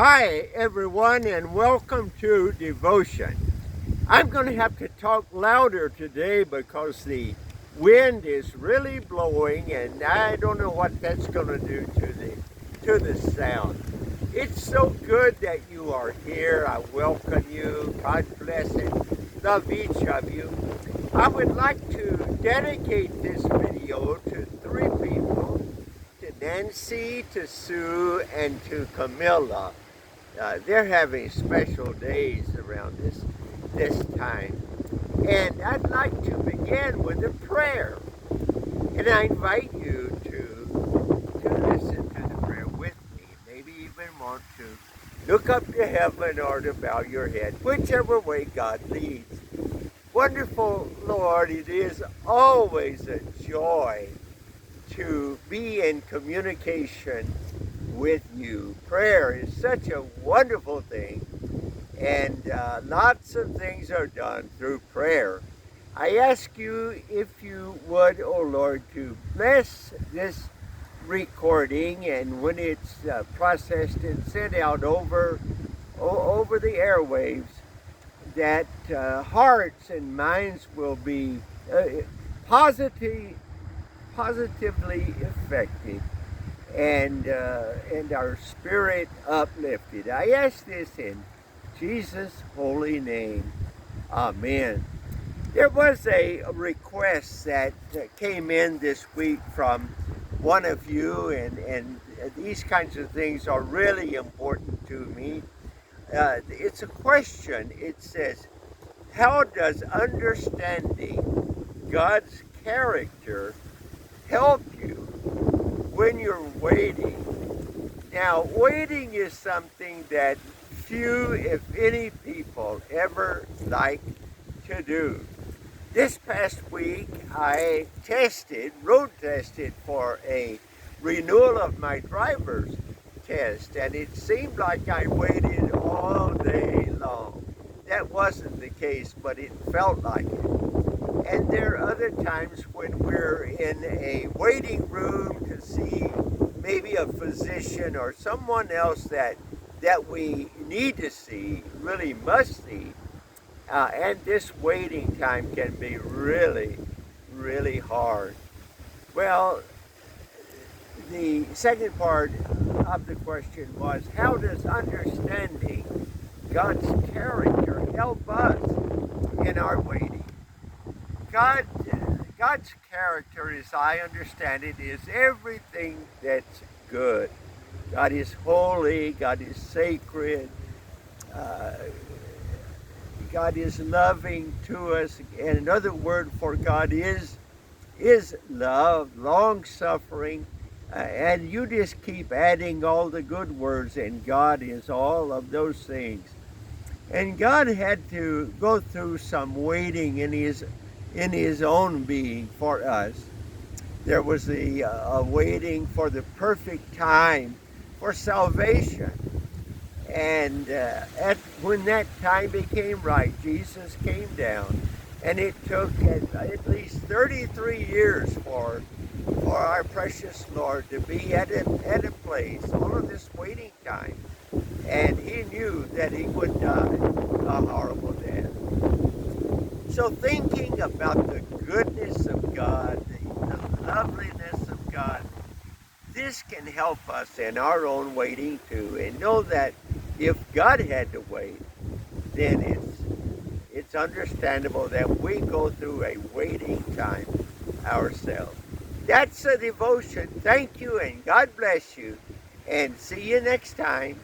Hi, everyone, and welcome to Devotion. I'm going to have to talk louder today because the wind is really blowing, and I don't know what that's going to do to the sound. It's so good that you are here. I welcome you. God bless and love each of you. I would like to dedicate this video to three people, to Nancy, to Sue, and to Camilla. They're having special days around this time. And I'd like to begin with a prayer. And I invite you to listen to the prayer with me. Maybe even want to look up to heaven or to bow your head, whichever way God leads. Wonderful Lord, it is always a joy to be in communication with you. Prayer is such a wonderful thing, and lots of things are done through prayer. I ask you if you would, oh Lord, to bless this recording, and when it's processed and sent out over the airwaves, that hearts and minds will be positively affected, and our spirit uplifted. I ask this in Jesus' holy name. Amen. There was a request that came in this week from one of you, and these kinds of things are really important to me. It's a question. It says, how does understanding God's character help you when you're waiting? Now, waiting is something that few, if any, people ever like to do. This past week, I road tested for a renewal of my driver's test, and it seemed like I waited all day long. That wasn't the case, but it felt like it. And there are other times when we're in a waiting room to see maybe a physician or someone else that we need to see, really must see. And this waiting time can be really, really hard. Well, the second part of the question was, how does understanding God's character help us in our waiting? God's character, as I understand it, is everything that's good. God is holy, God is sacred, God is loving to us, and another word for God is love, long-suffering, and you just keep adding all the good words, and God is all of those things. And God had to go through some waiting in his own being for us. There was the waiting for the perfect time for salvation. And when that time became right, Jesus came down. And it took at least 33 years for our precious Lord to be at a place, all of this waiting time. And he knew that he would die a horrible death. So thinking about the goodness of God, the loveliness of God, this can help us in our own waiting too, and know that if God had to wait, then it's understandable that we go through a waiting time ourselves. That's a devotion. Thank you, and God bless you, and see you next time.